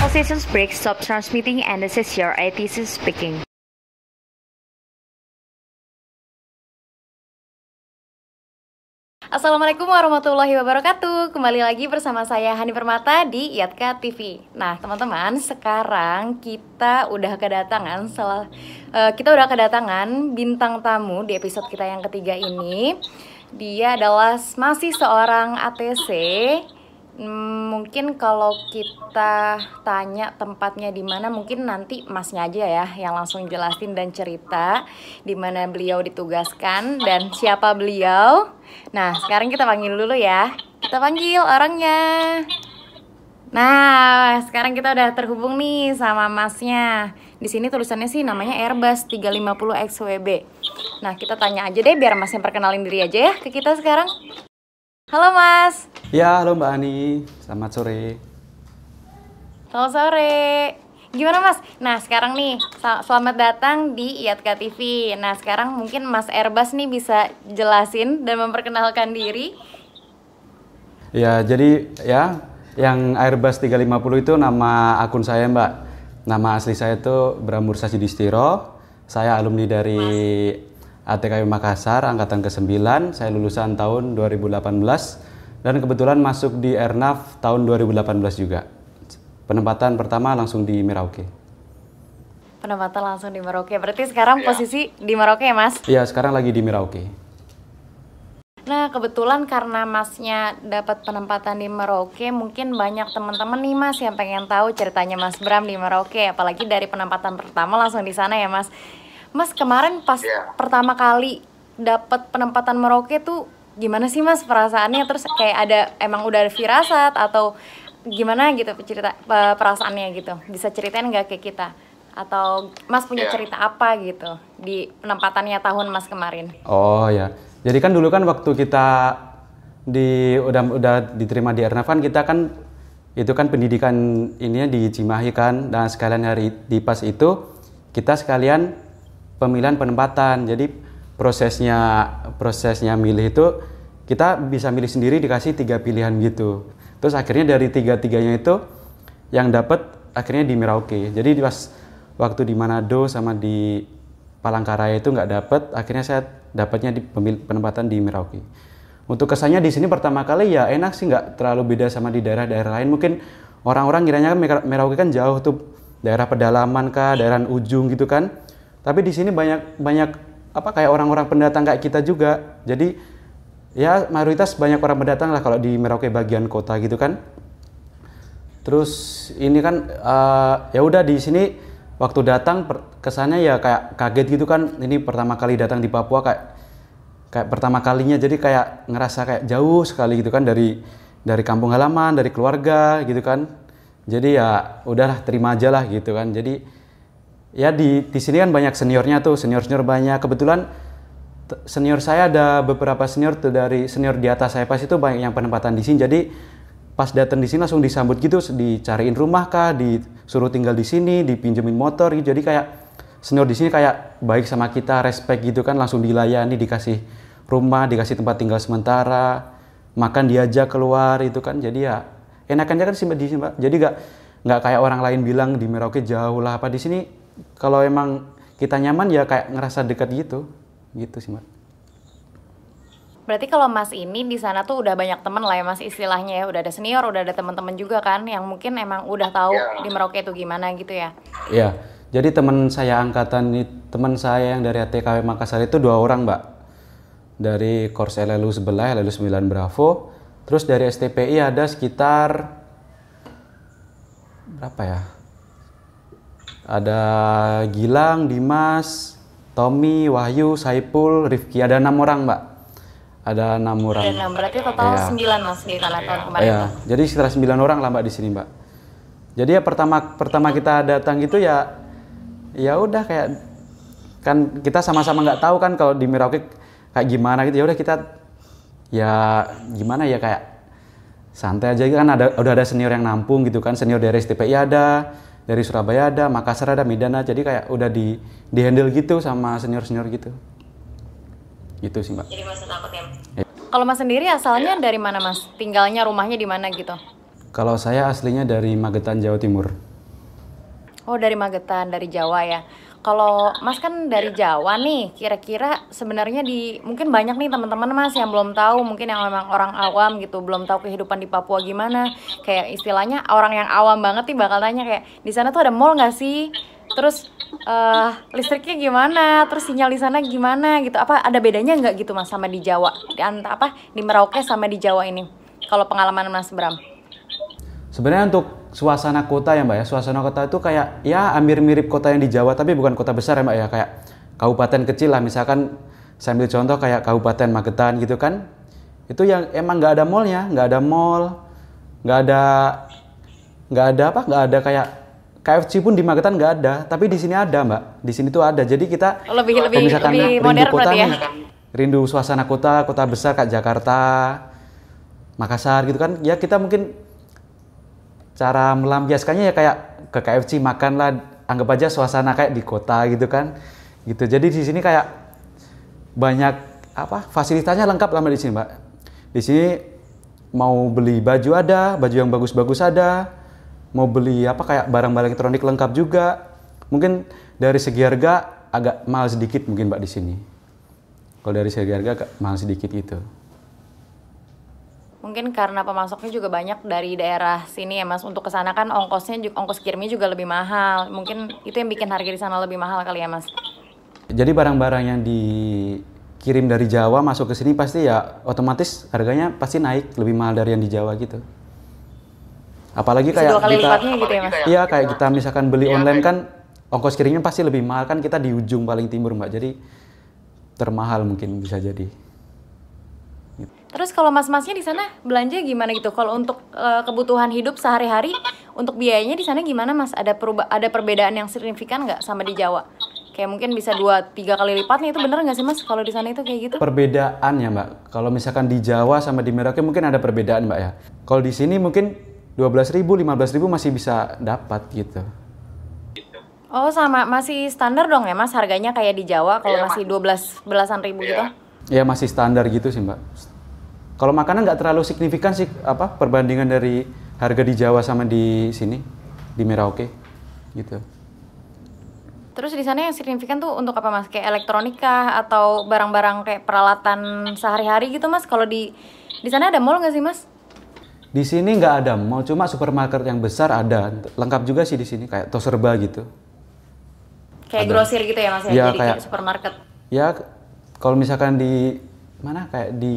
All systems break, stop transmitting, and this is your ITC speaking. Assalamualaikum warahmatullahi wabarakatuh. Kembali lagi bersama saya Hani Permata di Yatka TV. Nah, teman-teman, sekarang kita udah kedatangan bintang tamu di episode kita yang ketiga ini. Dia adalah masih seorang ATC. Mungkin kalau kita tanya tempatnya di mana, mungkin nanti masnya aja ya yang langsung jelasin dan cerita di mana beliau ditugaskan dan siapa beliau. Nah, sekarang kita panggil dulu ya. Kita panggil orangnya. Nah, sekarang kita udah terhubung nih sama masnya. Di sini tulisannya sih namanya Airbus 350 XWB. Nah, kita tanya aja deh biar masnya perkenalin diri aja ya ke kita sekarang. Halo Mas. Ya, halo Mbak Ani. Selamat sore. Selamat sore. Gimana Mas? Nah, sekarang nih selamat datang di Yatka TV. Nah, sekarang mungkin Mas Airbus nih bisa jelasin dan memperkenalkan diri. Ya, jadi ya yang Airbus 350 itu nama akun saya Mbak. Nama asli saya itu Bram Mursasidistiro. Saya alumni dari ATKW Makassar, angkatan ke-9. Saya lulusan tahun 2018 dan kebetulan masuk di Airnav tahun 2018 juga. Penempatan pertama langsung di Merauke. Penempatan langsung di Merauke. Berarti sekarang posisi di Merauke ya, Mas? Iya, sekarang lagi di Merauke. Nah, kebetulan karena Masnya dapat penempatan di Merauke, mungkin banyak teman-teman nih Mas yang pengen tahu ceritanya Mas Bram di Merauke, apalagi dari penempatan pertama langsung di sana ya, Mas. Mas, kemarin pas pertama kali dapat penempatan Merauke tuh gimana sih Mas perasaannya? Terus kayak emang udah ada firasat atau gimana gitu cerita perasaannya gitu? Bisa ceritain nggak ke kita? Atau Mas punya cerita apa gitu di penempatannya tahun Mas kemarin? Oh ya, jadi kan dulu kan waktu kita udah diterima di Airnav kan kita kan itu kan pendidikan ininya di Cimahi kan, dan sekalian hari di pas itu kita sekalian pemilihan penempatan. Jadi prosesnya milih itu kita bisa milih sendiri, dikasih 3 pilihan gitu. Terus akhirnya dari 3-3-nya itu yang dapat akhirnya di Merauke. Jadi pas waktu di Manado sama di Palangkaraya itu nggak dapat, akhirnya saya dapatnya di penempatan di Merauke. Untuk kesannya di sini pertama kali ya enak sih, nggak terlalu beda sama di daerah-daerah lain. Mungkin orang-orang kiranya kan Merauke kan jauh tuh, daerah pedalaman kah, daerah ujung gitu kan. Tapi di sini banyak kayak orang-orang pendatang kayak kita juga. Jadi ya mayoritas banyak orang pendatang lah kalau di Merauke bagian kota gitu kan. Terus ini kan ya udah di sini waktu datang kesannya ya kayak kaget gitu kan. Ini pertama kali datang di Papua, kayak pertama kalinya, jadi kayak ngerasa kayak jauh sekali gitu kan dari kampung halaman, dari keluarga gitu kan. Jadi ya udahlah, terima aja lah gitu kan. Jadi ya di sini kan banyak seniornya tuh, senior banyak. Kebetulan senior saya ada beberapa senior tuh, dari senior di atas saya pas itu banyak yang penempatan di sini. Jadi pas datang di sini langsung disambut gitu, dicariin rumah kah, disuruh tinggal di sini, dipinjemin motor gitu. Jadi kayak senior di sini kayak baik sama kita, respect gitu kan, langsung dilayani, dikasih rumah, dikasih tempat tinggal sementara, makan diajak keluar itu kan. Jadi ya enakannya kan sih di sini Mbak. Jadi nggak kayak orang lain bilang di Merauke jauh lah apa. Di sini kalau emang kita nyaman ya kayak ngerasa dekat gitu sih Mbak. Berarti kalau Mas ini di sana tuh udah banyak teman lah ya Mas istilahnya ya, udah ada senior, udah ada teman-teman juga kan yang mungkin emang udah tahu di Merauke itu gimana gitu ya? Iya, jadi teman saya yang dari ATKW Makassar itu 2 orang Mbak. Dari Korps LLU sebelah, LLU 9 Bravo. Terus dari STPI ada sekitar berapa ya? Ada Gilang, Dimas, Tommy, Wahyu, Saipul, Rifki. Ada 6 orang Mbak. Ada 6 orang. Ada 6, berarti total 9 Mas di tahun kemarin. Iya, jadi sekitar 9 orang lah Mbak di sini Mbak. Jadi ya pertama kita datang gitu ya udah kayak kan kita sama-sama nggak tahu kan kalau di Merauke kayak gimana gitu. Ya udah kita ya gimana ya, kayak santai aja kan, udah ada senior yang nampung gitu kan. Senior dari STPI ada, dari Surabaya ada, Makassar ada, Medan ada. Jadi kayak udah di handle gitu sama senior-senior gitu. Gitu sih Mbak. Jadi Mas takut ya? Kalau Mas sendiri asalnya dari mana Mas? Tinggalnya, rumahnya di mana gitu? Kalau saya aslinya dari Magetan, Jawa Timur. Oh, dari Magetan, dari Jawa ya. Kalau Mas kan dari Jawa nih, kira-kira sebenarnya mungkin banyak nih teman-teman Mas yang belum tahu, mungkin yang memang orang awam gitu, belum tahu kehidupan di Papua gimana. Kayak istilahnya orang yang awam banget nih bakal tanya kayak di sana tuh ada mall nggak sih? Terus listriknya gimana? Terus sinyal di sana gimana gitu? Apa ada bedanya nggak gitu Mas sama di Jawa? Di Merauke sama di Jawa ini? Kalau pengalaman Mas Bram? Sebenarnya untuk suasana kota ya Mbak ya, suasana kota itu kayak ya hampir mirip kota yang di Jawa, tapi bukan kota besar ya Mbak ya, kayak kabupaten kecil lah. Misalkan saya ambil contoh kayak Kabupaten Magetan gitu kan, itu yang emang nggak ada mallnya, nggak ada mall, nggak ada nggak ada kayak KFC pun di Magetan nggak ada, tapi di sini ada Mbak, di sini tuh ada. Jadi kita kalau misalkan lebih rindu modern kota berarti ya. nih, rindu suasana kota, kota besar kayak Jakarta, Makassar gitu kan, ya kita mungkin cara melampiaskannya ya kayak ke KFC makan lah, anggap aja suasana kayak di kota gitu kan, gitu. Jadi di sini kayak banyak fasilitasnya lengkap lah Mbak di sini Mbak. Di sini mau beli baju ada, baju yang bagus-bagus ada, mau beli kayak barang-barang elektronik lengkap juga. Mungkin dari segi harga agak mahal sedikit mungkin Mbak di sini. Kalau dari segi harga agak mahal sedikit gitu. Mungkin karena pemasoknya juga banyak dari daerah sini ya Mas. Untuk ke sana kan ongkos kirimnya juga lebih mahal. Mungkin itu yang bikin harga di sana lebih mahal kali ya Mas. Jadi barang-barang yang dikirim dari Jawa masuk ke sini pasti ya otomatis harganya pasti naik lebih mahal dari yang di Jawa gitu. Apalagi Bisa kayak 2 kali kita lipatnya gitu ya Mas. Iya, kayak kita misalkan beli online kan ongkos kirimnya pasti lebih mahal kan, kita di ujung paling timur Mbak. Jadi termahal mungkin bisa jadi. Terus kalau mas-masnya di sana belanja gimana gitu? Kalau untuk kebutuhan hidup sehari-hari, untuk biayanya di sana gimana Mas? Ada perbedaan yang signifikan nggak sama di Jawa? Kayak mungkin bisa 2-3 kali lipatnya, itu bener nggak sih Mas? Kalau di sana itu kayak gitu? Perbedaan ya Mbak. Kalau misalkan di Jawa sama di Merauke mungkin ada perbedaan Mbak ya. Kalau di sini mungkin 12.000, 15.000 masih bisa dapat gitu. Oh sama, masih standar dong ya Mas harganya kayak di Jawa kalau masih 12 belasan ribu gitu? Ya masih standar gitu sih Mbak. Kalau makanan nggak terlalu signifikan sih perbandingan dari harga di Jawa sama di sini di Merauke gitu. Terus di sana yang signifikan tuh untuk apa Mas? Kayak elektronika atau barang-barang kayak peralatan sehari-hari gitu Mas? Kalau di sana ada mall nggak sih Mas? Di sini nggak ada mall, cuma supermarket yang besar ada. Lengkap juga sih di sini kayak Toserba gitu. Kayak grosir gitu ya Mas ya? Ya, Jadi kayak supermarket. Ya kalau misalkan di mana kayak di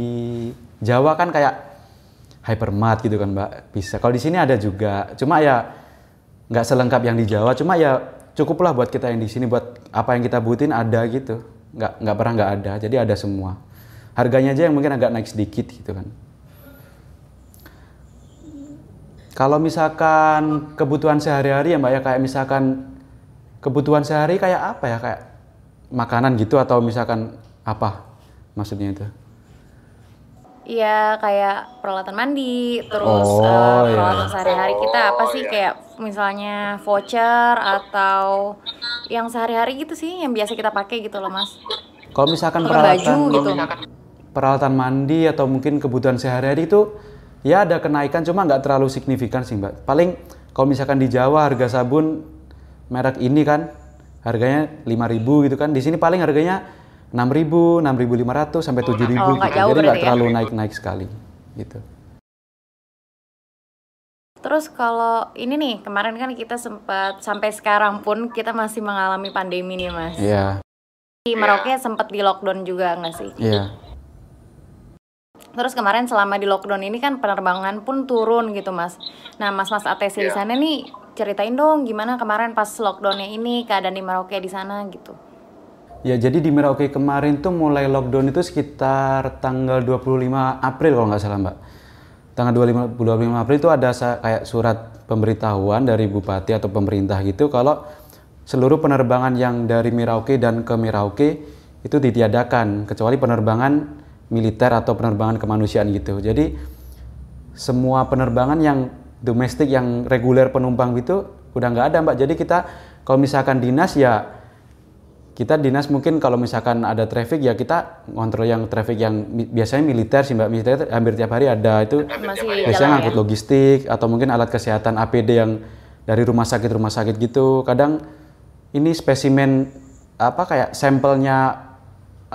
Jawa kan kayak hypermart gitu kan Mbak, bisa. Kalau di sini ada juga, cuma ya nggak selengkap yang di Jawa. Cuma ya cukuplah buat kita yang di sini, buat apa yang kita butuhin ada gitu. Nggak pernah nggak ada, jadi ada semua. Harganya aja yang mungkin agak naik sedikit gitu kan. Kalau misalkan kebutuhan sehari-hari ya Mbak ya, kayak misalkan kebutuhan sehari kayak apa ya, kayak makanan gitu atau misalkan apa maksudnya itu? Iya kayak peralatan mandi, terus peralatan sehari-hari kita apa sih kayak misalnya voucher atau yang sehari-hari gitu sih yang biasa kita pakai gitu loh Mas. Kalau misalkan baju gitu. peralatan mandi atau mungkin kebutuhan sehari-hari itu ya ada kenaikan, cuma nggak terlalu signifikan sih Mbak. Paling kalau misalkan di Jawa harga sabun merek ini kan harganya 5.000 gitu kan, di sini paling harganya 6.000, 6.500 sampai 7.000 gitu. Jadi nggak terlalu naik-naik sekali gitu. Terus kalau ini nih, kemarin kan kita sempat sampai sekarang pun kita masih mengalami pandemi nih Mas. Iya. Di Merauke sempat di lockdown juga nggak sih? Iya. Terus kemarin selama di lockdown ini kan penerbangan pun turun gitu Mas. Nah Mas-mas ATC di sana nih ceritain dong gimana kemarin pas lockdownnya ini keadaan di Merauke di sana gitu. Ya jadi di Merauke kemarin tuh mulai lockdown itu sekitar tanggal 25 April kalau nggak salah Mbak. Tanggal 25 April itu ada kayak surat pemberitahuan dari Bupati atau pemerintah gitu kalau seluruh penerbangan yang dari Merauke dan ke Merauke itu ditiadakan kecuali penerbangan militer atau penerbangan kemanusiaan gitu. Jadi semua penerbangan yang domestik yang reguler penumpang itu udah nggak ada Mbak. Jadi kita kalau misalkan dinas ya kita dinas mungkin kalau misalkan ada traffic ya kita ngontrol yang traffic yang biasanya militer sih Mbak. Militer hampir tiap hari ada itu biasanya ngangkut logistik atau mungkin alat kesehatan APD yang dari rumah sakit gitu. Kadang ini spesimen apa kayak sampelnya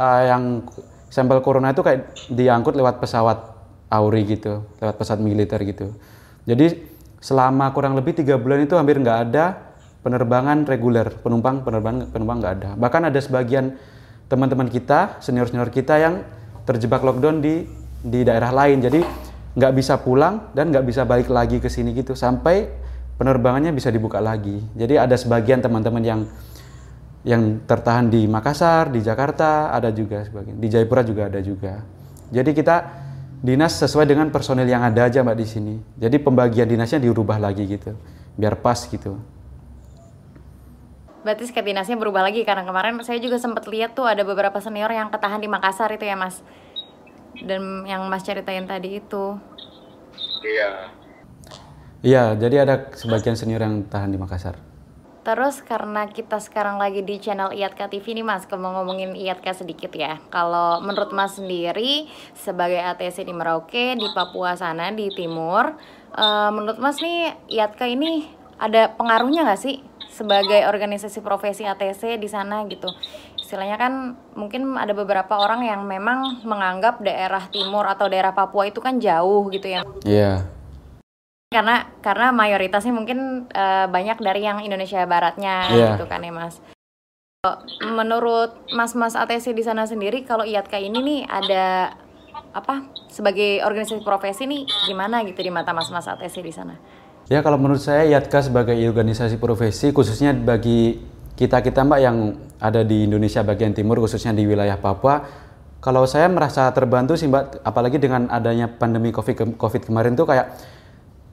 yang sampel corona itu kayak diangkut lewat pesawat AURI gitu, lewat pesawat militer gitu. Jadi selama kurang lebih 3 bulan itu hampir nggak ada penerbangan reguler, penumpang nggak ada. Bahkan ada sebagian teman-teman kita, senior kita yang terjebak lockdown di daerah lain. Jadi nggak bisa pulang dan nggak bisa balik lagi ke sini gitu sampai penerbangannya bisa dibuka lagi. Jadi ada sebagian teman-teman yang tertahan di Makassar, di Jakarta, ada juga sebagian. Di Jayapura juga ada juga. Jadi kita dinas sesuai dengan personil yang ada aja Mbak di sini. Jadi pembagian dinasnya dirubah lagi gitu, biar pas gitu. Berarti sket dinasnya berubah lagi karena kemarin saya juga sempat lihat tuh ada beberapa senior yang ketahan di Makassar itu ya Mas. Dan yang Mas ceritain tadi itu. Iya. Iya, jadi ada sebagian senior yang tahan di Makassar. Terus karena kita sekarang lagi di channel IATKA TV nih Mas, ngomongin IATKA sedikit ya. Kalau menurut Mas sendiri sebagai ATC di Merauke, di Papua sana, di timur, menurut Mas nih IATKA ini ada pengaruhnya nggak sih sebagai organisasi profesi ATC di sana gitu? Istilahnya kan mungkin ada beberapa orang yang memang menganggap daerah timur atau daerah Papua itu kan jauh gitu ya. Iya. Karena mayoritasnya mungkin banyak dari yang Indonesia Baratnya gitu kan ya Mas. Menurut Mas ATC di sana sendiri, kalau IATKA ini nih ada apa sebagai organisasi profesi nih gimana gitu di mata Mas ATC di sana? Ya kalau menurut saya IATKA sebagai organisasi profesi khususnya bagi kita Mbak yang ada di Indonesia bagian timur khususnya di wilayah Papua, kalau saya merasa terbantu sih Mbak, apalagi dengan adanya pandemi COVID kemarin tuh kayak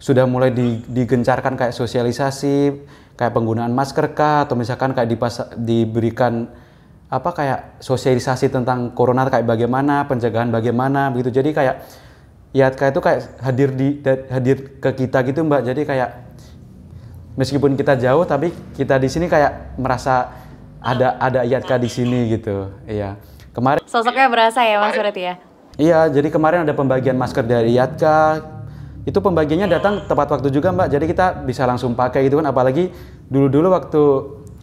sudah mulai digencarkan kayak sosialisasi, kayak penggunaan masker kah, atau misalkan kayak diberikan apa kayak sosialisasi tentang corona kayak bagaimana, pencegahan bagaimana begitu. Jadi kayak IATKA itu kayak hadir ke kita gitu Mbak. Jadi kayak meskipun kita jauh tapi kita di sini kayak merasa ada IATKA di sini gitu. Iya. Kemarin sosoknya berasa ya Mas berarti ya? Iya, jadi kemarin ada pembagian masker dari IATKA. Itu pembagiannya datang tepat waktu juga Mbak, jadi kita bisa langsung pakai gitu kan, apalagi dulu waktu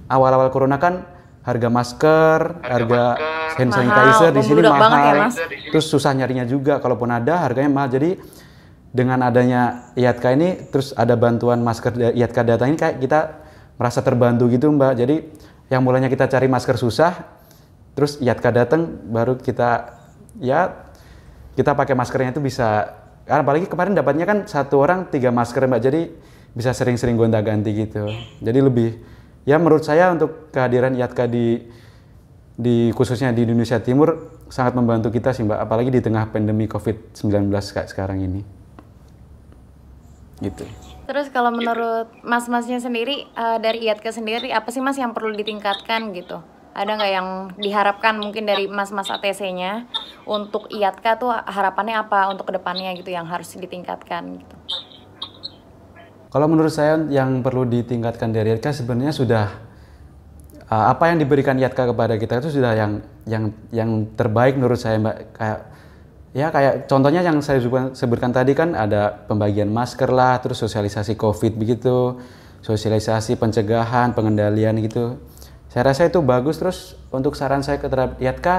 awal-awal corona kan harga masker, harga hand sanitizer di sini mahal, ya, terus susah nyarinya juga, kalaupun ada harganya mahal. Jadi dengan adanya IATKA ini, terus ada bantuan masker IATKA datang ini kayak kita merasa terbantu gitu Mbak. Jadi yang mulanya kita cari masker susah, terus IATKA datang baru kita pakai maskernya itu bisa. Apalagi kemarin dapatnya kan 1 orang 3 masker Mbak, jadi bisa sering-sering gonta-ganti gitu. Jadi lebih, ya menurut saya untuk kehadiran IATKA di khususnya di Indonesia Timur sangat membantu kita sih Mbak, apalagi di tengah pandemi COVID-19 kayak sekarang ini. Gitu. Terus kalau menurut Mas-masnya sendiri, dari IATKA sendiri apa sih Mas yang perlu ditingkatkan gitu? Ada nggak yang diharapkan mungkin dari Mas ATC-nya untuk IATKA tuh harapannya apa untuk kedepannya gitu yang harus ditingkatkan gitu? Kalau menurut saya yang perlu ditingkatkan dari IATKA sebenarnya sudah apa yang diberikan IATKA kepada kita itu sudah yang terbaik menurut saya Mbak. Kayak contohnya yang saya sebutkan tadi kan ada pembagian masker lah, terus sosialisasi COVID begitu, sosialisasi pencegahan, pengendalian gitu. Saya rasa itu bagus. Terus untuk saran saya terhadap IATKA,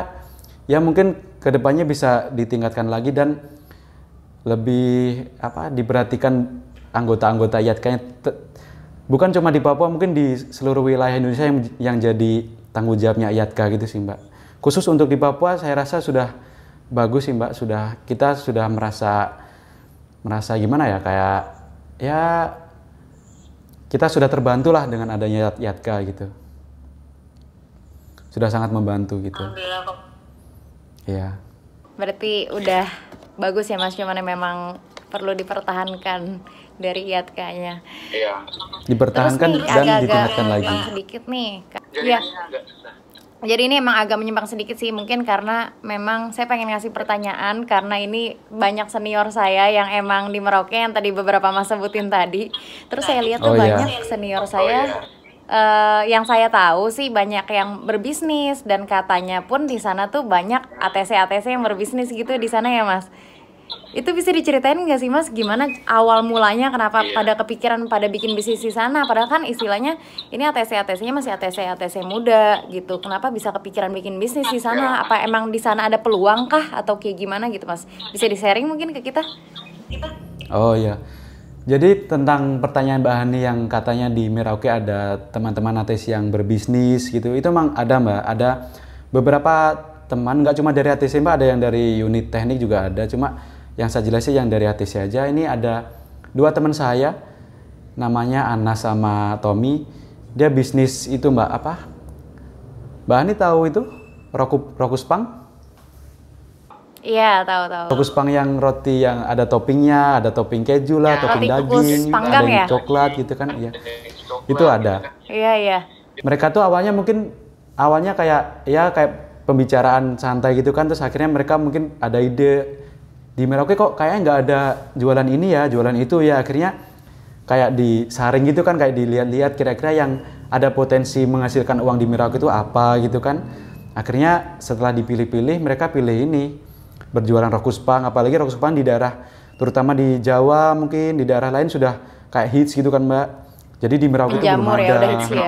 ya mungkin kedepannya bisa ditingkatkan lagi dan lebih diperhatikan anggota-anggota IATKA-nya. Bukan cuma di Papua, mungkin di seluruh wilayah Indonesia yang jadi tanggung jawabnya IATKA gitu sih Mbak. Khusus untuk di Papua saya rasa sudah bagus sih Mbak. Kita sudah merasa gimana ya, kayak ya kita sudah terbantu lah dengan adanya IATKA gitu. Sudah sangat membantu gitu. Iya. Berarti udah bagus ya Mas, cuman memang perlu dipertahankan dari IATKA-nya. Iya. Dipertahankan nih, dan ditingkatkan lagi. Sedikit nih. Ya. Jadi ini emang agak menyimpang sedikit sih, mungkin karena memang saya pengen ngasih pertanyaan karena ini banyak senior saya yang emang di Merauke yang tadi beberapa Mas sebutin tadi. Terus saya lihat tuh banyak senior saya yang saya tahu sih banyak yang berbisnis dan katanya pun di sana tuh banyak ATC yang berbisnis gitu di sana ya Mas. Itu bisa diceritain nggak sih Mas, gimana awal mulanya, kenapa pada kepikiran pada bikin bisnis di sana? Padahal kan istilahnya ini ATC-ATC-nya masih ATC muda gitu. Kenapa bisa kepikiran bikin bisnis di sana? Apa emang di sana ada peluang kah atau kayak gimana gitu Mas? Bisa di-sharing mungkin ke kita? Oh iya. Jadi tentang pertanyaan Mbak Hani yang katanya di Merauke ada teman-teman ATC yang berbisnis gitu, itu emang ada Mbak. Ada beberapa teman, nggak cuma dari ATC Mbak, ada yang dari unit teknik juga ada. Cuma yang saya jelasin yang dari ATC aja. Ini ada 2 teman saya, namanya Anas sama Tommy. Dia bisnis itu Mbak, apa? Mbak Hani tahu itu? Rokus Pang? Iya, tahu. Rokus Pang yang roti yang ada toppingnya, ada topping keju lah, topping Roti kukus daging, panggang ada yang ya? coklat gitu kan. Iya. Itu ada. Iya. Mereka tuh awalnya kayak pembicaraan santai gitu kan, terus akhirnya mereka mungkin ada ide di Merauke kok kayaknya nggak ada jualan ini ya, jualan itu ya. Akhirnya kayak disaring gitu kan, kayak dilihat-lihat kira-kira yang ada potensi menghasilkan uang di Merauke itu apa gitu kan. Akhirnya setelah dipilih-pilih, mereka pilih ini, berjualan Rokus Pang. Apalagi Rokus Pang di daerah, terutama di Jawa, mungkin di daerah lain sudah kayak hits gitu kan Mbak. Jadi di Merauke itu belum Jamur ya, ada. udah hits ya.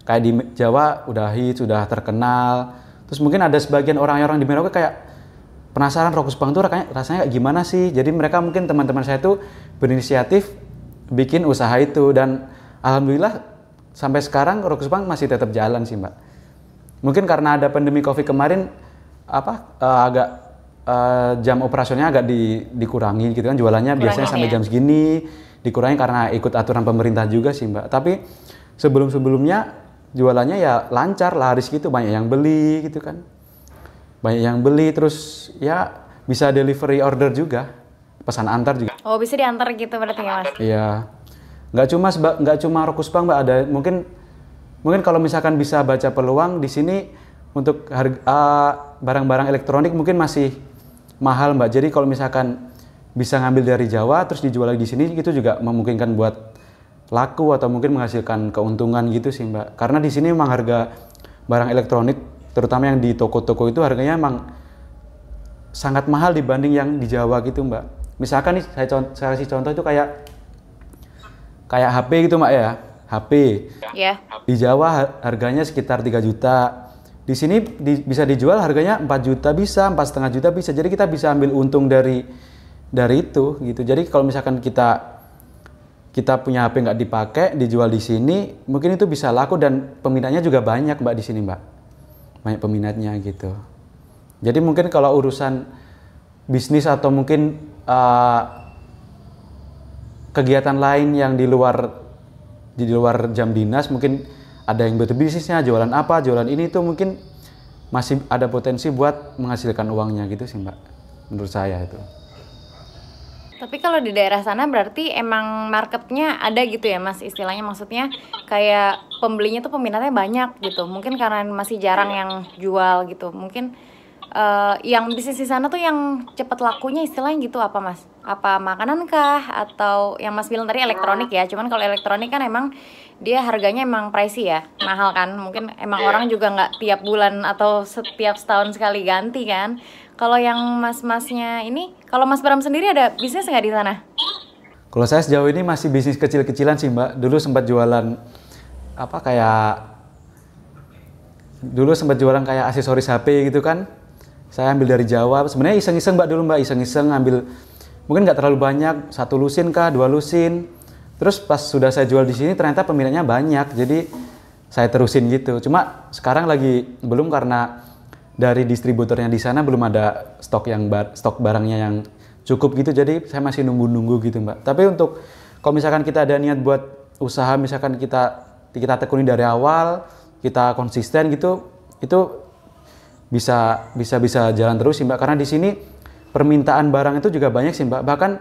Kayak di Jawa udah hits, sudah terkenal. Terus mungkin ada sebagian orang-orang di Merauke kayak penasaran Rokus Pang itu rasanya kayak gimana sih. Jadi mereka mungkin teman-teman saya tuh berinisiatif bikin usaha itu, dan alhamdulillah sampai sekarang Rokus Pang masih tetap jalan sih Mbak. Mungkin karena ada pandemi Covid kemarin agak jam operasionalnya agak dikurangi gitu kan, jualannya biasanya sampai jam segini, dikurangi karena ikut aturan pemerintah juga sih Mbak. Tapi sebelum-sebelumnya jualannya ya lancar, laris gitu, banyak yang beli gitu kan. Banyak yang beli, terus ya bisa delivery order juga, pesan antar juga. Oh, bisa diantar gitu berarti ya Mas? Iya, nggak cuma Rokus Pang Mbak, ada mungkin kalau misalkan bisa baca peluang di sini untuk harga barang-barang elektronik mungkin masih mahal Mbak. Jadi kalau misalkan bisa ngambil dari Jawa terus dijual lagi di sini, itu juga memungkinkan buat laku atau mungkin menghasilkan keuntungan gitu sih Mbak. Karena di sini memang harga barang elektronik, terutama yang di toko-toko itu harganya emang sangat mahal dibanding yang di Jawa gitu Mbak. Misalkan nih saya kasih contoh itu kayak HP gitu Mbak ya, HP. Iya. Di Jawa harganya sekitar 3 juta. Di sini bisa dijual harganya 4 juta bisa, 4,5 juta bisa. Jadi kita bisa ambil untung dari itu gitu. Jadi kalau misalkan kita punya HP nggak dipakai, dijual di sini, mungkin itu bisa laku dan peminatnya juga banyak Mbak di sini Mbak. Banyak peminatnya gitu. Jadi mungkin kalau urusan bisnis atau mungkin kegiatan lain yang di luar jam dinas, mungkin ada yang berbisnisnya, jualan apa, jualan ini, itu mungkin masih ada potensi buat menghasilkan uangnya gitu sih Mbak, menurut saya itu. Tapi kalau di daerah sana berarti emang marketnya ada gitu ya Mas, istilahnya, maksudnya kayak pembelinya tuh peminatnya banyak gitu. Mungkin karena masih jarang yang jual gitu. Mungkin yang bisnis di sana tuh yang cepet lakunya istilahnya gitu apa Mas? Apa makanan kah? Atau yang Mas bilang tadi elektronik ya? Cuman kalau elektronik kan emang dia harganya emang pricey ya, mahal kan? Mungkin emang orang juga nggak tiap bulan atau setiap setahun sekali ganti kan? Kalau yang mas-masnya ini, kalau Mas Bram sendiri ada bisnis nggak di sana? Kalau saya sejauh ini masih bisnis kecil-kecilan sih Mbak. Dulu sempat jualan kayak aksesoris HP gitu kan. Saya ambil dari Jawa. Sebenarnya iseng-iseng Mbak dulu Mbak, iseng-iseng ambil, mungkin nggak terlalu banyak, 1 lusin kah, 2 lusin. Terus pas sudah saya jual di sini ternyata peminatnya banyak. Jadi saya terusin gitu. Cuma sekarang lagi belum, karena dari distributornya di sana belum ada stok barangnya yang cukup gitu. Jadi saya masih nunggu gitu Mbak. Tapi untuk kalau misalkan kita ada niat buat usaha, misalkan kita tekuni dari awal, kita konsisten gitu, itu bisa jalan terus sih Mbak. Karena di sini permintaan barang itu juga banyak sih Mbak. Bahkan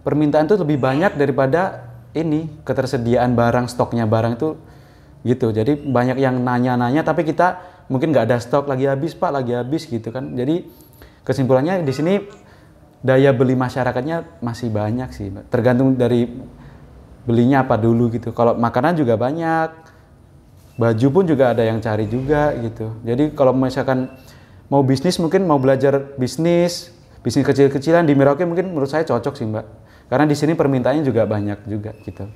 permintaan itu lebih banyak daripada ini ketersediaan barang, stoknya barang itu gitu. Jadi banyak yang nanya-nanya, tapi kita mungkin nggak ada stok, lagi habis Pak, lagi habis gitu kan. Jadi kesimpulannya di sini daya beli masyarakatnya masih banyak sih Mbak. Tergantung dari belinya apa dulu gitu. Kalau makanan juga banyak, baju pun juga ada yang cari juga gitu. Jadi kalau misalkan mau bisnis, mungkin mau belajar bisnis, bisnis kecil-kecilan di Merauke mungkin menurut saya cocok sih Mbak. Karena di sini permintaannya juga banyak juga gitu.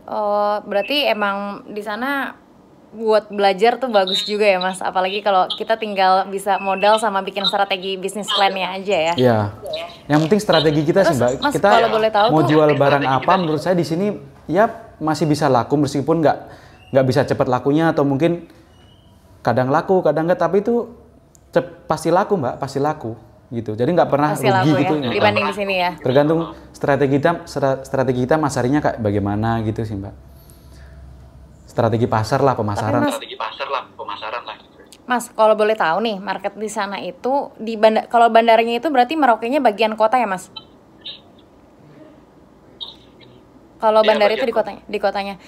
Oh, berarti emang di sana buat belajar tuh bagus juga ya Mas. Apalagi kalau kita tinggal bisa modal sama bikin strategi bisnis plan-nya aja ya. Iya. Yang penting strategi kita sih Mbak. Mas, Kita kalau boleh tahu mau tuh, jual barang apa menurut saya di sini ya masih bisa laku meskipun nggak bisa cepat lakunya atau mungkin kadang laku, kadang enggak, tapi itu pasti laku Mbak, pasti laku gitu. Jadi nggak pernah pasti rugi laku gitu. ya, dibanding di sini ya. Tergantung strategi kita masarnya kayak bagaimana gitu sih Mbak. Strategi pasar lah, pemasaran. Mas, Mas, kalau boleh tahu nih, market di sana itu kalau bandaranya itu berarti Merauke-nya bagian kota ya, Mas? Kalau bandara itu di kotanya.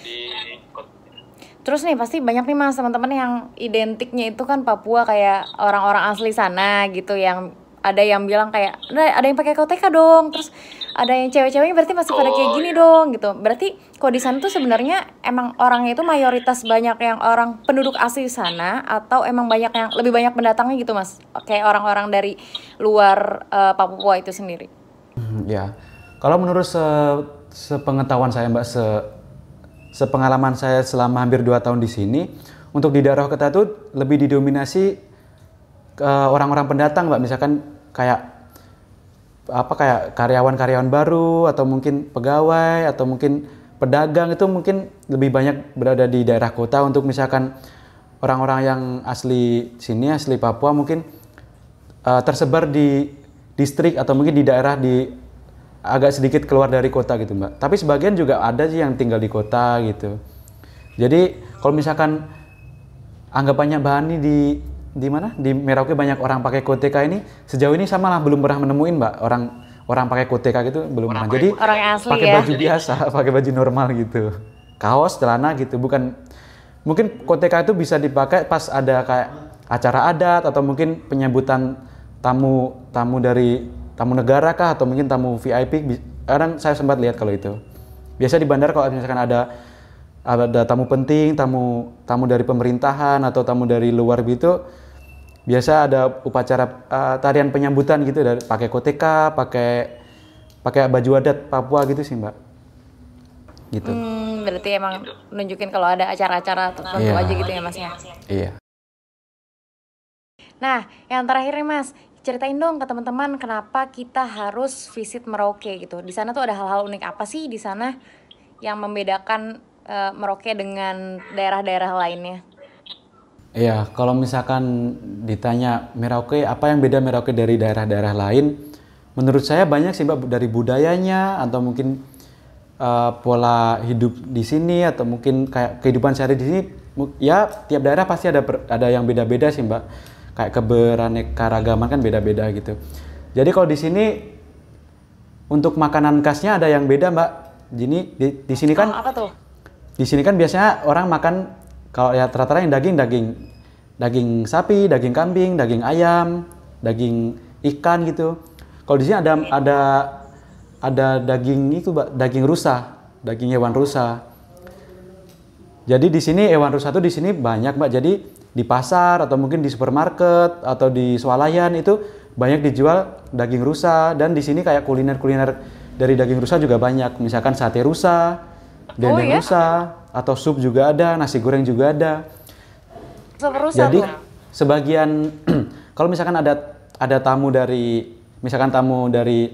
Terus nih pasti banyak nih Mas teman-teman yang identiknya itu kan Papua kayak orang-orang asli sana gitu, yang ada yang bilang kayak ada yang pakai KTK dong, terus ada yang cewek-ceweknya berarti masih pada kayak gini dong gitu. Berarti kalau di sana tuh sebenarnya emang orangnya itu mayoritas banyak yang orang penduduk asli sana atau emang lebih banyak pendatangnya gitu Mas? Kayak orang-orang dari luar Papua itu sendiri. Ya. Kalau menurut sepengetahuan saya Mbak, sepengalaman saya selama hampir 2 tahun di sini, untuk di daerah kita tuh lebih didominasi orang-orang pendatang Mbak, misalkan kayak karyawan-karyawan baru atau mungkin pegawai atau mungkin pedagang, itu mungkin lebih banyak berada di daerah kota. Untuk misalkan orang-orang yang asli sini, asli Papua mungkin tersebar di distrik atau mungkin di daerah di agak sedikit keluar dari kota gitu Mbak. Tapi sebagian juga ada sih yang tinggal di kota gitu. Jadi kalau misalkan anggapannya Mbak Hani di mana? Di Merauke banyak orang pakai KTK ini, sejauh ini sama lah belum pernah menemuin Mbak orang pakai KTK gitu, belum pernah. Jadi orang asli pakai ya. baju biasa, pakai baju normal gitu. Kaos, celana gitu, bukan. Mungkin KTK itu bisa dipakai pas ada kayak acara adat atau mungkin penyambutan tamu dari tamu negara kah atau mungkin tamu VIP. Kadang saya sempat lihat kalau itu. Biasa di bandara kalau misalkan ada tamu penting, tamu dari pemerintahan atau tamu dari luar gitu, biasa ada upacara tarian penyambutan gitu, dari pakai KTK, pakai baju adat Papua gitu sih Mbak. Gitu. Berarti emang nunjukin kalau ada acara-acara tertentu aja gitu ya Mas ya. Iya. Nah, yang terakhir nih Mas, ceritain dong ke teman-teman kenapa kita harus visit Merauke gitu. Di sana tuh ada hal-hal unik apa sih di sana yang membedakan Merauke dengan daerah-daerah lainnya? Iya, kalau misalkan ditanya Merauke, apa yang beda Merauke dari daerah-daerah lain? Menurut saya banyak sih Mbak, dari budayanya atau mungkin pola hidup di sini atau mungkin kayak kehidupan sehari di sini. Ya, tiap daerah pasti ada yang beda-beda sih Mbak. Kayak keberaneka-ragaman kan beda-beda gitu. Jadi kalau di sini untuk makanan khasnya ada yang beda Mbak. Jadi di sini kan apa tuh? Di sini kan biasanya orang makan kalau ya rata-rata yang daging sapi, daging kambing, daging ayam, daging ikan gitu. Kalau di sini ada daging itu Mbak, daging rusa, daging hewan rusa. Jadi di sini hewan rusa itu di sini banyak Mbak. Jadi di pasar atau mungkin di supermarket atau di swalayan itu banyak dijual daging rusa, dan di sini kayak kuliner-kuliner dari daging rusa juga banyak. Misalkan sate rusa, dendeng rusa, atau sup juga ada, nasi goreng juga ada. Sup rusa. Jadi sebagian kalau misalkan ada tamu dari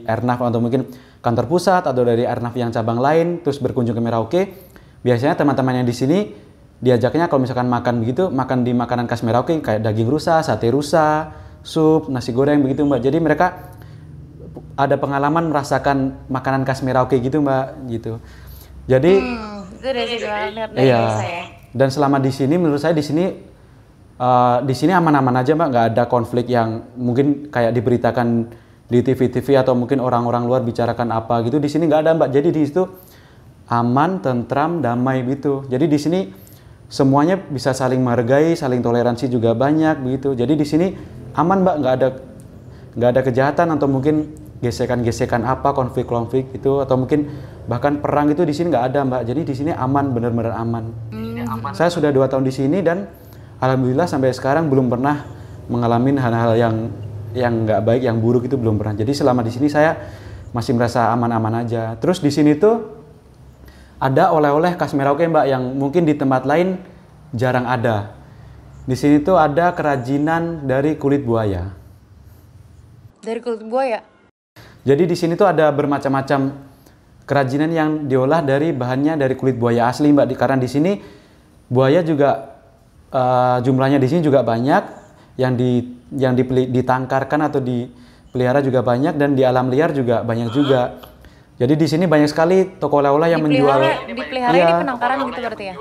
Airnav atau mungkin kantor pusat atau dari Airnav yang cabang lain terus berkunjung ke Merauke, biasanya teman-teman yang di sini diajaknya kalau misalkan makan begitu, makan di makanan khas Merauke kayak daging rusa, sate rusa, sup, nasi goreng begitu Mbak. Jadi mereka ada pengalaman merasakan makanan khas Merauke gitu Mbak, gitu. Jadi itu dari iya. Dan selama di sini menurut saya di sini aman-aman aja Mbak, nggak ada konflik yang mungkin kayak diberitakan di TV-TV atau mungkin orang-orang luar bicarakan apa gitu. Di sini nggak ada Mbak. Jadi di situ aman, tentram, damai gitu. Jadi di sini semuanya bisa saling menghargai, saling toleransi juga banyak begitu. Jadi di sini aman Mbak, nggak ada kejahatan atau mungkin gesekan-gesekan apa, konflik-konflik itu atau mungkin bahkan perang itu di sini nggak ada Mbak. Jadi di sini aman, benar-benar aman. Saya sudah 2 tahun di sini dan alhamdulillah sampai sekarang belum pernah mengalami hal-hal yang nggak baik, yang buruk itu belum pernah. Jadi selama di sini saya masih merasa aman-aman aja. Terus di sini tuh ada oleh-oleh khas Merauke Mbak yang mungkin di tempat lain jarang ada. Di sini tuh ada kerajinan dari kulit buaya. Dari kulit buaya? Jadi di sini tuh ada bermacam-macam kerajinan yang diolah dari bahannya dari kulit buaya asli Mbak. Karena di sini buaya juga jumlahnya di sini juga banyak, yang ditangkarkan atau dipelihara juga banyak, dan di alam liar juga banyak juga. Jadi di sini banyak sekali toko oleh-oleh yang dipelihara iya, ini penangkaran gitu berarti ya?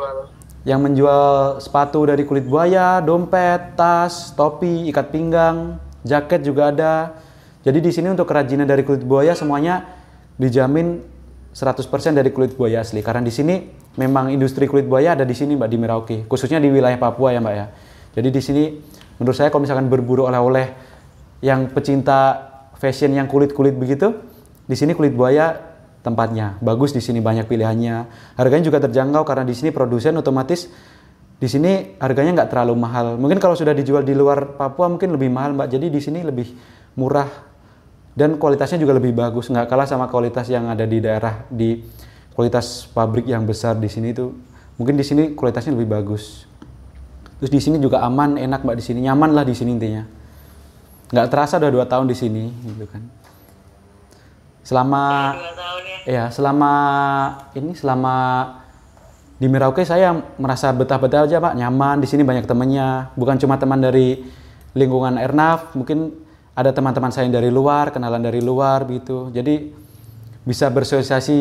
yang menjual sepatu dari kulit buaya, dompet, tas, topi, ikat pinggang, jaket juga ada. Jadi di sini untuk kerajinan dari kulit buaya semuanya dijamin 100% dari kulit buaya asli. Karena di sini memang industri kulit buaya ada di sini Mbak, di Merauke, khususnya di wilayah Papua ya Mbak ya. Jadi di sini menurut saya kalau misalkan berburu oleh-oleh yang pecinta fashion yang kulit-kulit begitu, di sini kulit buaya tempatnya. Bagus di sini, banyak pilihannya. Harganya juga terjangkau karena di sini produsen otomatis di sini harganya nggak terlalu mahal. Mungkin kalau sudah dijual di luar Papua mungkin lebih mahal Mbak. Jadi di sini lebih murah dan kualitasnya juga lebih bagus. Nggak kalah sama kualitas yang ada di daerah, di kualitas pabrik yang besar di sini itu. Mungkin di sini kualitasnya lebih bagus. Terus di sini juga aman, enak Mbak, di sini nyaman lah di sini intinya. Nggak terasa udah 2 tahun di sini gitu kan. Selama di Merauke saya merasa betah-betah aja Pak, nyaman di sini, banyak temannya. Bukan cuma teman dari lingkungan Airnav, mungkin ada teman-teman saya yang dari luar, kenalan dari luar gitu. Jadi bisa bersosialisasi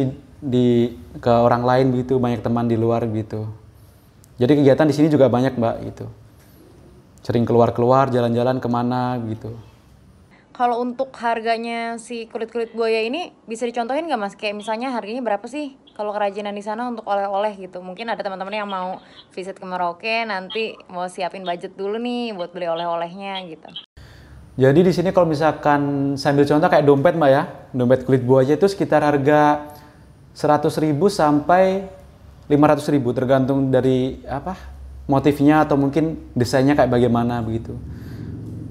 ke orang lain gitu, banyak teman di luar gitu. Jadi kegiatan di sini juga banyak Mbak gitu. Sering keluar-keluar, jalan-jalan kemana gitu. Kalau untuk harganya si kulit-kulit buaya ini bisa dicontohin nggak Mas? Kayak misalnya harganya berapa sih kalau kerajinan di sana untuk oleh-oleh gitu? Mungkin ada teman-teman yang mau visit ke Merauke, nanti mau siapin budget dulu nih buat beli oleh-olehnya gitu. Jadi di sini kalau misalkan sambil contoh kayak dompet Mbak ya, dompet kulit buaya itu sekitar harga 100.000 sampai 500.000 tergantung dari motifnya atau mungkin desainnya kayak bagaimana begitu.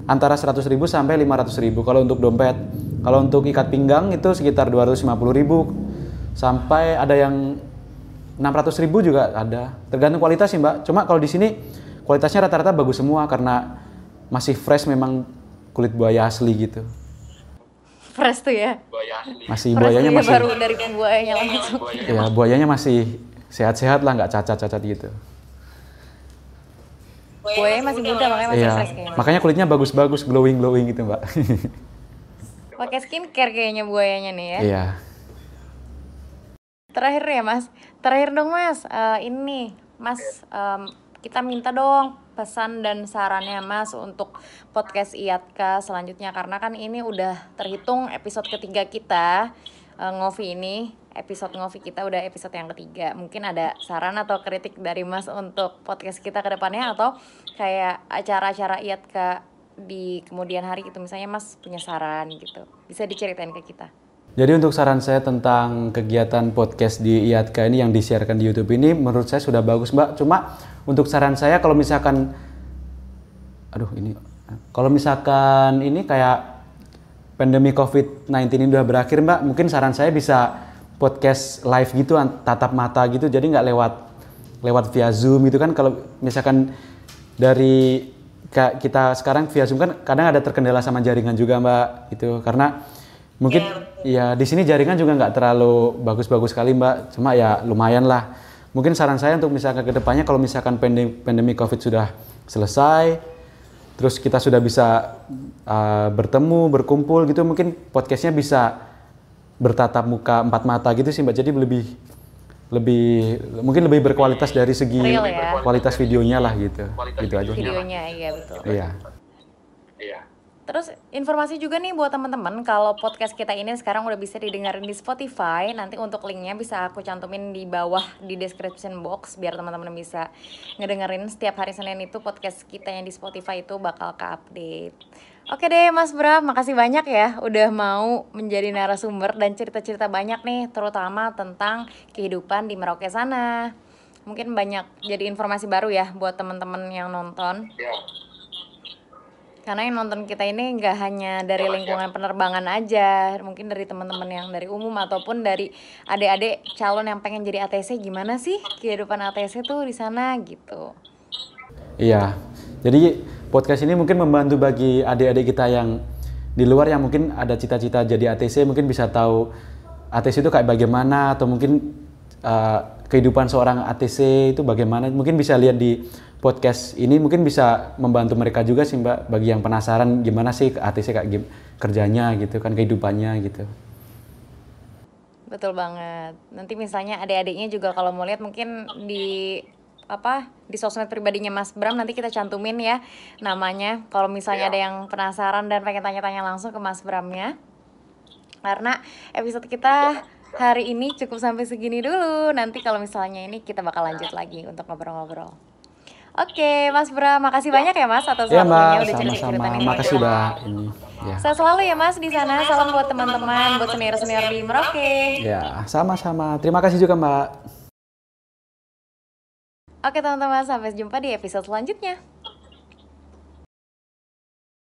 Antara 100.000 sampai 500.000 kalau untuk dompet. Kalau untuk ikat pinggang itu sekitar 250.000 sampai ada yang 600.000 juga ada. Tergantung kualitas sih Mbak. Cuma kalau di sini kualitasnya rata-rata bagus semua karena masih fresh, memang kulit buaya asli gitu. Fresh tuh ya? Masih buayanya masih baru dari buayanya langsung. Ya buayanya masih sehat-sehat lah, nggak cacat-cacat gitu. Buayanya masih muda makanya masih fresh kayaknya. Makanya kulitnya bagus-bagus, glowing gitu Mbak. Pakai skincare kayaknya buayanya nih ya. Iya. Terakhir ya Mas, terakhir dong Mas, ini Mas, kita minta dong pesan dan sarannya Mas untuk podcast IATKA selanjutnya, karena kan ini udah terhitung episode ketiga kita ngopi ini. Episode ngopi kita udah episode yang ketiga. Mungkin ada saran atau kritik dari Mas untuk podcast kita ke depannya, atau kayak acara-acara IATKA di kemudian hari gitu, misalnya Mas punya saran gitu, bisa diceritain ke kita. Jadi untuk saran saya tentang kegiatan podcast di IATKA ini yang disiarkan di YouTube ini, menurut saya sudah bagus Mbak. Cuma untuk saran saya kalau misalkan ini kayak pandemi COVID-19 ini udah berakhir Mbak, mungkin saran saya bisa podcast live gitu, tatap mata gitu, jadi nggak lewat via Zoom gitu kan. Kalau misalkan dari kita sekarang via Zoom kan kadang ada terkendala sama jaringan juga Mbak gitu, karena mungkin ya di sini jaringan juga nggak terlalu bagus-bagus sekali Mbak, cuma ya lumayan lah. Mungkin saran saya untuk misalkan ke depannya kalau misalkan pandemi COVID sudah selesai, terus kita sudah bisa bertemu, berkumpul gitu, mungkin podcastnya bisa bertatap muka 4 mata gitu sih Mbak. Jadi mungkin lebih berkualitas dari segi real, ya? Kualitas videonya lah gitu. Gitu aja. Videonya iya betul. Iya. Terus informasi juga nih buat teman-teman, kalau podcast kita ini sekarang udah bisa didengarin di Spotify. Nanti untuk linknya bisa aku cantumin di bawah di description box biar teman-teman bisa ngedengerin setiap hari Senin itu podcast kita yang di Spotify itu bakal ke-update. Oke deh Mas Bram, makasih banyak ya udah mau menjadi narasumber dan cerita-cerita banyak nih, terutama tentang kehidupan di Merauke sana. Mungkin banyak jadi informasi baru ya buat teman-teman yang nonton. Karena yang nonton kita ini nggak hanya dari lingkungan penerbangan aja, mungkin dari teman-teman yang dari umum ataupun dari adik-adik calon yang pengen jadi ATC, gimana sih kehidupan ATC tuh di sana gitu. Iya, jadi podcast ini mungkin membantu bagi adik-adik kita yang di luar yang mungkin ada cita-cita jadi ATC, mungkin bisa tahu ATC itu kayak bagaimana, atau mungkin kehidupan seorang ATC itu bagaimana. Mungkin bisa lihat di podcast ini, mungkin bisa membantu mereka juga sih Mbak, bagi yang penasaran gimana sih ATC kayak kerjanya gitu kan, kehidupannya gitu. Betul banget. Nanti misalnya adik-adiknya juga kalau mau lihat mungkin di di sosmed pribadinya Mas Bram nanti kita cantumin ya namanya. Kalau misalnya ada yang penasaran dan pengen tanya-tanya langsung ke Mas Bramnya. Karena episode kita hari ini cukup sampai segini dulu. Nanti kalau misalnya ini kita bakal lanjut lagi untuk ngobrol-ngobrol. Oke, Mas Bram, makasih banyak ya Mas atas Ya waktunya Mbak, udah cerita-cerita sama-sama. nih. Makasih udah ini. Ya. Saya selalu ya Mas di sana. Salam buat teman-teman, buat senior-senior di Merauke. Ya, sama-sama. Terima kasih juga Mbak. Oke teman-teman, sampai jumpa di episode selanjutnya.